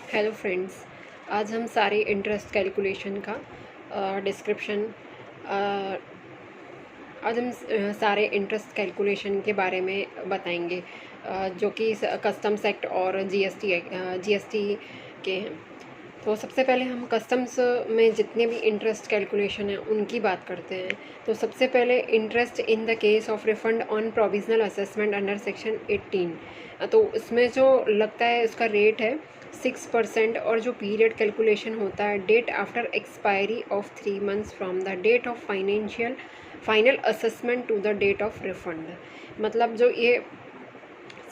Hello friends, आज हम सारे इंटरेस्ट कैलकुलेशन का डिस्क्रिप्शन आज हम सारे इंटरेस्ट कैलकुलेशन के बारे में बताएंगे, जो कि कस्टम्स एक्ट और जीएसटी के हैं। तो सबसे पहले हम कस्टम्स में जितने भी इंटरेस्ट कैलकुलेशन हैं उनकी बात करते हैं। तो सबसे पहले interest in the case of refund on provisional assessment under section 18। तो इसमें जो लगता है उसका रेट है 6%, और जो पीरियड कैलकुलेशन होता है date after expiry of 3 months from the date of final assessment to the date of refund. मतलब जो ये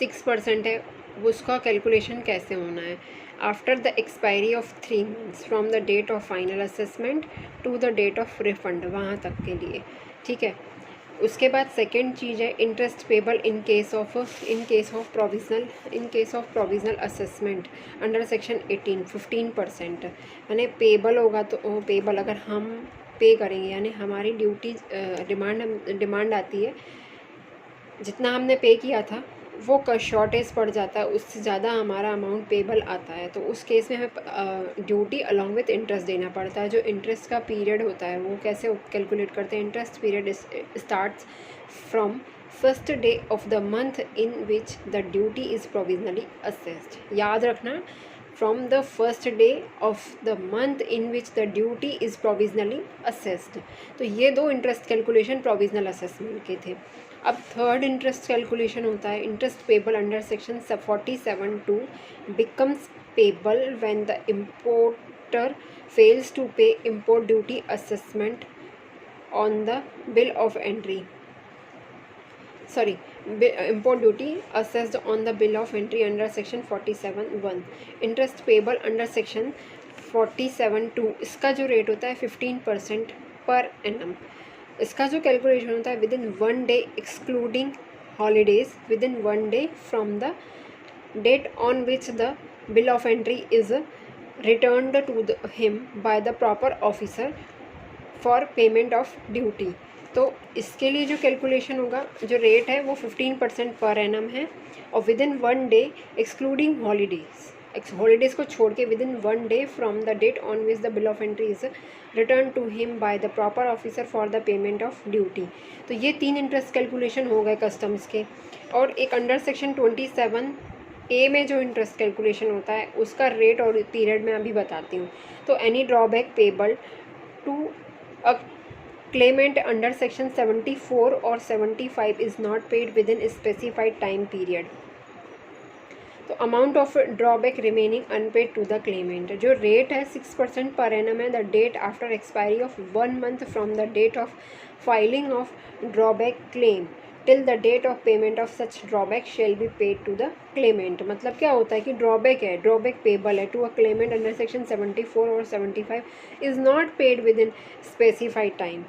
6% है उसका कैलकुलेशन कैसे होना है, after the expiry of 3 months from the date of final assessment to the date of refund, वहाँ तक के लिए। ठीक है। उसके बाद सेकेंड चीज़ है interest payable in case of provisional assessment under section 18, 15%। यानी पेबल होगा तो पेबल अगर हम पे करेंगे, यानी हमारी ड्यूटी डिमांड आती है, जितना हमने पे किया था वो शॉर्टेज पड़ जाता है, उससे ज़्यादा हमारा अमाउंट पेबल आता है, तो उस केस में हमें ड्यूटी अलॉन्ग विथ इंटरेस्ट देना पड़ता है। जो इंटरेस्ट का पीरियड होता है वो कैसे कैलकुलेट करते हैं, interest period starts from first day of the month in which the duty is provisionally assessed. याद रखना, from the first day of the month in which the duty is provisionally assessed. तो ये दो interest calculation provisional assessment के थे। अब third interest calculation होता है interest payable under section 47(2) becomes payable when the importer fails to pay import duty assessment on the bill of entry import duty assessed on the bill of entry under section 47(1). Interest payable under section 47(2), इसका जो rate होता है 15% per annum. इसका जो calculation होता है within 1 day excluding holidays, within 1 day from the date on which the bill of entry is returned to him by the proper officer for payment of duty. तो इसके लिए जो calculation होगा, जो rate है वो 15% पर annum है, और within 1 day excluding holidays को छोड़ के within 1 day from the date on which the bill of entry is return to him by the proper officer for the payment of duty. तो ये 3 interest calculation हो गए customs के। और एक अंडर सेक्शन 27A में जो interest calculation होता है उसका रेट और पीरियड मैं अभी बताती हूँ। तो any drawback payable to a claimant under section 74 or 75 is not paid within a specified time period. तो amount of drawback remaining unpaid to the claimant, जो रेट है 6% पर एनम है, the date after expiry of 1 month from the date of filing of drawback claim till the date of payment of such drawback shall be paid to the claimant. मतलब क्या होता है कि drawback payable है to a claimant under section 74 और 75 is not paid within specified time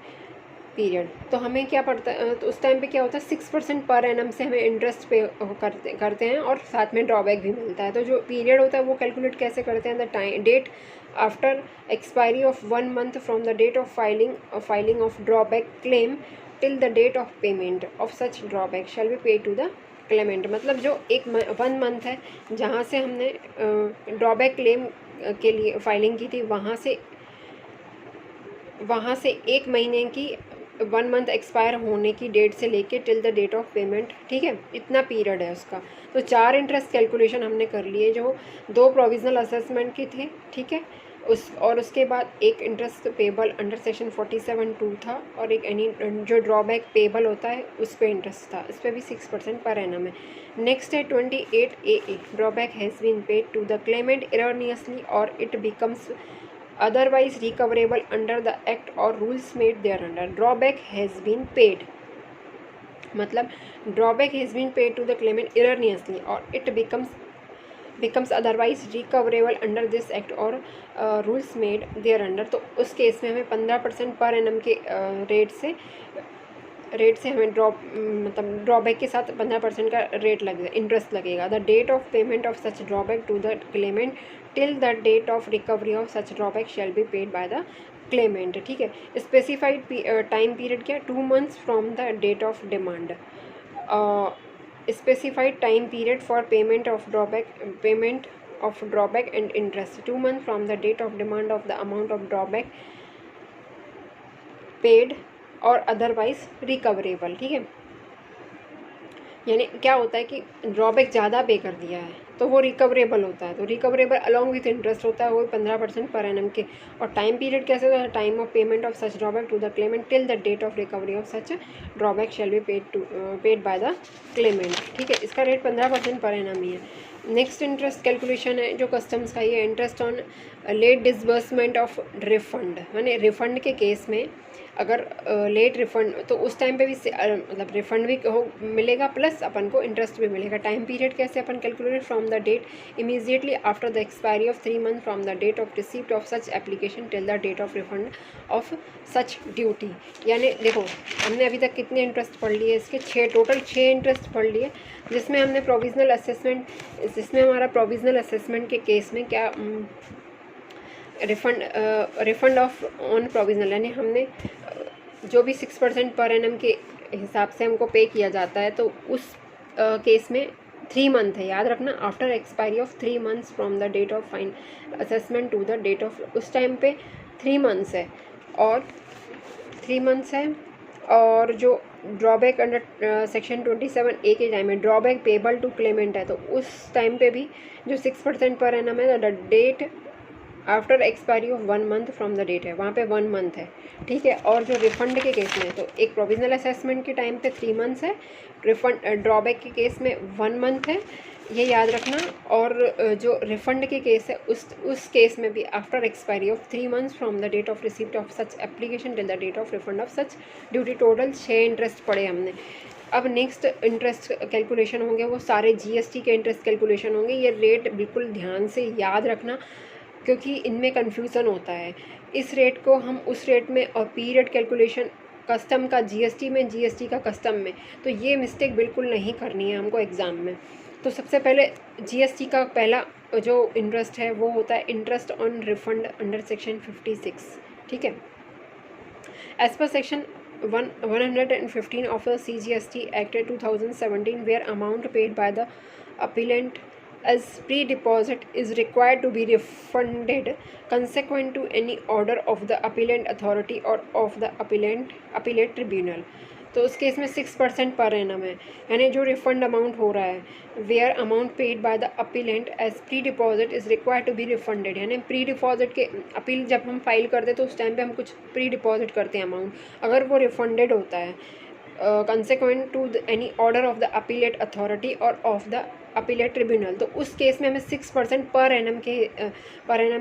period. तो हमें क्या पड़ता है, तो उस टाइम पे क्या होता है 6% पर एनम से हमें इंटरेस्ट पे करते हैं, और साथ में ड्रॉबैक भी मिलता है। तो जो पीरियड होता है वो कैलकुलेट कैसे करते हैं, the time date after expiry of 1 month from the date of filing of drawback claim till the date of payment of such drawback shall be paid to the claimant. मतलब जो 1 month है जहाँ से हमने drawback claim के लिए filing की थी, वहाँ से 1 महीने की 1 मंथ एक्सपायर होने की डेट से लेके till the date of payment, ठीक है, इतना पीरियड है उसका। तो 4 इंटरेस्ट कैलकुलेशन हमने कर लिए, जो 2 प्रोविजनल असेसमेंट की थे, ठीक है, उसके बाद एक इंटरेस्ट पेबल अंडर सेक्शन 47(2) था, और एक एनी जो ड्रॉबैक पेबल होता है उस पर इंटरेस्ट था, इस पर भी 6% पर एनम है। नेक्स्ट है 28A, drawback has been paid to the claimant erroneously और it becomes otherwise recoverable under the act or rules made thereunder. Drawback has been paid, मतलब drawback has been paid to the claimant erroneously or it becomes otherwise recoverable under this act or rules made thereunder। तो उस case में हमें 15% पर annum के rate से हमें मतलब ड्रॉबैक के साथ 15% का रेट लगेगा, इंटरेस्ट लगेगा। The date of payment of such drawback to the claimant till the date of recovery of such drawback shall be paid by the claimant, ठीक है। स्पेसिफाइड टाइम पीरियड क्या, 2 months from the date of demand. Specified time period for payment of drawback payment of drawback and interest 2 months from the date of demand of the amount of drawback paid or otherwise recoverable। ठीक है, यानी क्या होता है कि drawback ज़्यादा पे कर दिया है तो वो रिकवरेबल होता है, तो रिकवरेबल अलॉन्ग विथ इंटरेस्ट होता है वो 15% पर एनम के। और टाइम पीरियड कैसे होता है, time of payment of such drawback to the claimant till the date of recovery of such drawback shall be paid by the claimant. ठीक है, इसका रेट 15% पर एनम ही है। नेक्स्ट इंटरेस्ट कैलकुलेशन है जो customs का ही है, interest on late disbursement of refund, यानी रिफंड के केस में अगर लेट रिफंड तो उस टाइम पे भी मतलब रिफंड भी हो मिलेगा प्लस अपन को इंटरेस्ट भी मिलेगा। टाइम पीरियड कैसे अपन calculate from the date immediately after the expiry of 3 month from the date of receipt of such application till the date of refund of such duty. यानी देखो हमने अभी तक कितने इंटरेस्ट पढ़ लिए, इसके टोटल 6 इंटरेस्ट पढ़ लिए, जिसमें हमने प्रोविजनल असेसमेंट, जिसमें हमारा प्रोविजनल असेसमेंट के केस में क्या रिफंड ऑफ ऑन प्रोविजनल, यानी हमने जो भी 6% पर एनम के हिसाब से हमको पे किया जाता है तो उस केस में 3 मंथ है, याद रखना, after expiry of 3 months from the date of fine assessment to the date of, उस टाइम पे 3 मंथ्स है और 3 मंथ्स है। और जो ड्रॉबैक अंडर सेक्शन 27A के टाइम में ड्रॉबैक पेबल टू क्लेमेंट है तो उस टाइम पे भी जो 6% पर एनम है the date after expiry of 1 month from the date है, वहाँ पे 1 मंथ है। ठीक है, और जो रिफंड के केस में तो एक प्रोविजनल असेसमेंट के टाइम पे 3 मंथ्स है, रिफंड ड्रॉबैक के केस में 1 मंथ है, ये याद रखना। और जो रिफंड के केस है उस केस में भी after expiry of 3 months from the date of receipt of such application till the date of refund of such duty. Total 6 interest पढ़े हमने। अब नेक्स्ट इंटरेस्ट कैलकुलेशन होंगे वो सारे जीएसटी के इंटरेस्ट कैलकुलेशन होंगे। ये रेट बिल्कुल ध्यान से याद रखना क्योंकि इनमें कन्फ्यूज़न होता है। इस रेट को हम उस रेट में और पीरियड कैलकुलेशन कस्टम का जीएसटी में, जीएसटी का कस्टम में, तो ये मिस्टेक बिल्कुल नहीं करनी है हमको एग्ज़ाम में। तो सबसे पहले जीएसटी का पहला जो इंटरेस्ट है वो होता है interest on refund under section 56। ठीक है, as per section 115 of the CGST Act 2017 where amount paid by the appellant as pre-deposit is required to be refunded consequent to any order of the appellant authority or of the appellate tribunal। तो उस case में 6% per annum है, यानी जो refund amount हो रहा है where amount paid by the appellant as pre deposit is required to be refunded, यानी प्री डिपॉजिट के अपील जब हम फाइल करते हैं तो उस टाइम पे हम कुछ प्री डिपॉजिट करते हैं अमाउंट, अगर वो रिफंडेड होता है consequent to any order of the appellate authority और ऑफ द अपीलेट ट्रिब्यूनल, तो उस केस में हमें 6% पर एनम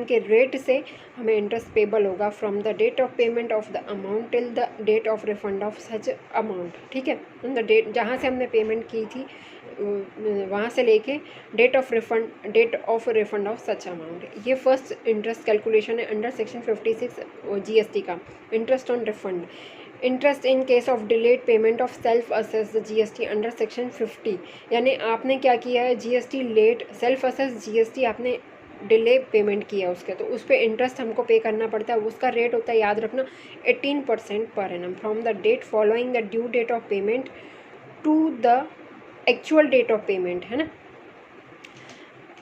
के रेट से हमें इंटरेस्ट पेबल होगा from the date of payment of the amount till the date of refund of such amount. ठीक है, द डेट जहाँ से हमने पेमेंट की थी वहाँ से लेके date of refund of such amount. ये फर्स्ट इंटरेस्ट कैलकुलेशन है अंडर सेक्शन 56 जीएसटी का, interest on refund. Interest in case of delayed payment of self assess GST under section 50, यानी आपने क्या किया है, GST late self assess GST आपने delay payment किया उसके, तो उस पर इंटरेस्ट हमको पे करना पड़ता है। उसका रेट होता है, याद रखना, 18% per annum from the date following the due date of payment to the actual date of payment, है ना।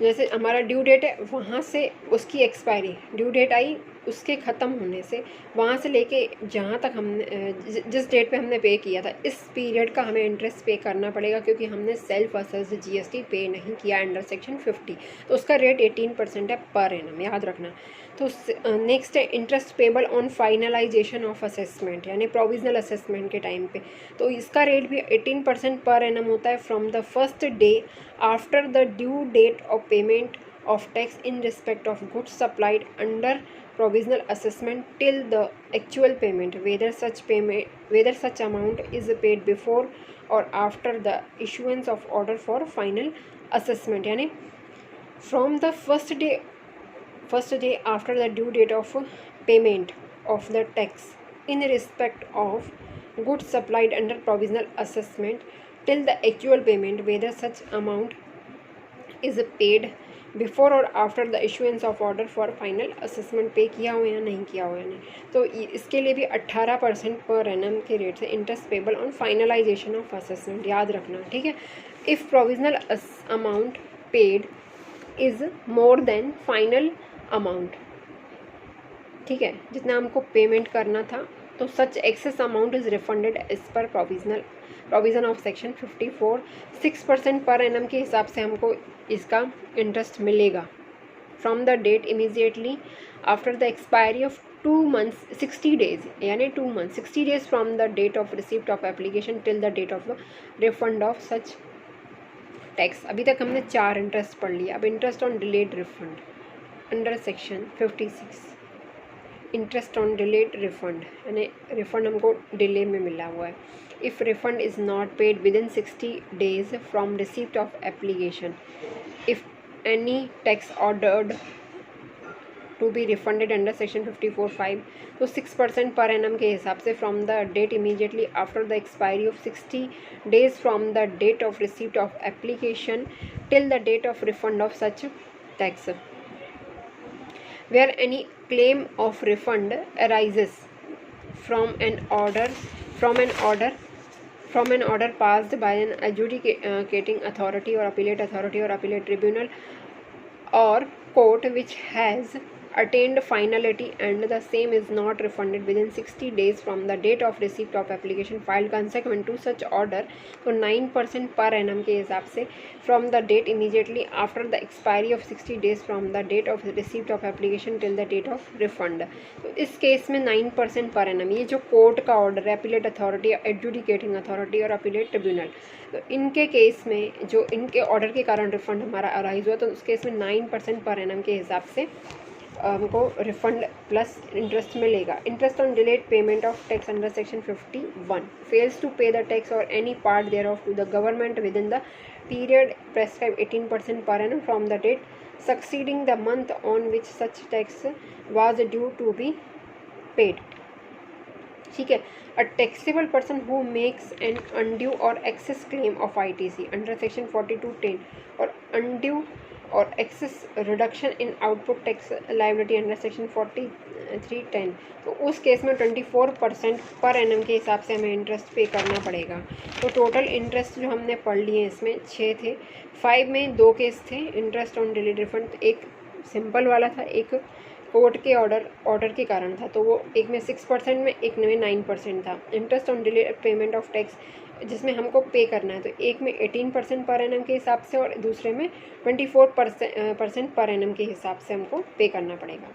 जैसे हमारा ड्यू डेट है वहाँ से उसकी एक्सपायरी, ड्यू डेट आई उसके ख़त्म होने से वहाँ से लेके जहाँ तक हमने जिस डेट पे हमने पे किया था इस पीरियड का हमें इंटरेस्ट पे करना पड़ेगा क्योंकि हमने सेल्फ असेस्ड जीएसटी पे नहीं किया अंडर सेक्शन 50, तो उसका रेट 18% है पर एनम, याद रखना। तो नेक्स्ट है interest payable on finalization of assessment, यानी प्रोविजनल असेसमेंट के टाइम पे, तो इसका रेट भी 18% पर एनम होता है from the first day after the due date of payment of tax in respect of goods supplied under provisional assessment till the actual payment, whether such amount is paid before or after the issuance of order for final assessment, यानी from the first day after the due date of payment of the tax in respect of goods supplied under provisional assessment till the actual payment, whether such amount is paid before और after the issuance of order for final assessment pay किया हो या नहीं किया हो या नहीं, तो इसके लिए भी 18% पर एनम के रेट से interest payable on finalization of assessment, याद रखना। ठीक है, if provisional amount paid is more than final amount, ठीक है, जितना हमको पेमेंट करना था, तो such excess amount is refunded as per provision of section 54। 6% per annum के हिसाब से हमको इसका इंटरेस्ट मिलेगा from the date immediately after the expiry of 2 months 60 days, यानी 2 months 60 days from the date of receipt of application till the date of the refund of such tax. अभी तक हमने 4 इंटरेस्ट पढ़ लिया। अब interest on delayed refund under section 56, interest on delayed refund, यानी refund हमको delay में मिला हुआ है। If refund is not paid with in 60 days from receipt of application, if any tax ordered to be refunded under section 54(5), तो 6% per annum के हिसाब से from the date immediately after the expiry of 60 days from the date of receipt of application till the date of refund of such tax. Where any claim of refund arises from an order passed by an adjudicating authority or appellate tribunal or court which has attained finality and the same is not refunded within 60 days from the date of receipt of application filed consequent to such order, तो 9% पर annum के हिसाब से from the date immediately after the expiry of 60 days from the date of receipt of application till the date of refund। तो इस case में 9% per annum, ये जो कोर्ट का ऑर्डर है, अपीलेट अथॉरिटी, एडजुडिकेटिंग अथॉरिटी और अपीलेट ट्रिब्यूनल, तो इनके केस में जो इनके ऑर्डर के कारण रिफंड हमारा अराइज हुआ, तो उस केस में 9% पर एनम के हिसाब से हमको रिफंड प्लस इंटरेस्ट मिलेगा। Interest on delayed payment of tax under section 51, fails to pay the tax और any part thereof to the government within the period prescribe 18% per annum from the date succeeding the month on which such tax was due to be paid, ठीक है। A taxable person who makes an undue और excess claim of ITC under section 42(10) और undue और excess reduction in output tax liability under section 43(10), तो उस case में 24% पर annum के हिसाब से हमें इंटरेस्ट पे करना पड़ेगा। तो टोटल इंटरेस्ट जो हमने पढ़ लिए इसमें 6 थे, 5 में 2 केस थे इंटरेस्ट ऑन डिलेड रिफंड, एक सिंपल वाला था, एक कोर्ट के ऑर्डर के कारण था, तो वो एक में 6% में, एक में 9% था। Interest on delayed payment of tax जिसमें हमको पे करना है, तो एक में 18% पर एनम के हिसाब से और दूसरे में 24% पर एनम के हिसाब से हमको पे करना पड़ेगा।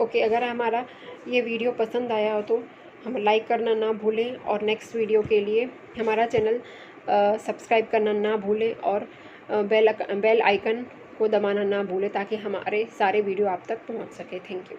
ओके, अगर हमारा ये वीडियो पसंद आया हो तो हम लाइक करना ना भूलें और नेक्स्ट वीडियो के लिए हमारा चैनल सब्सक्राइब करना ना भूलें और बेल आइकन को दबाना ना भूलें ताकि हमारे सारे वीडियो आप तक पहुंच सके। Thank you.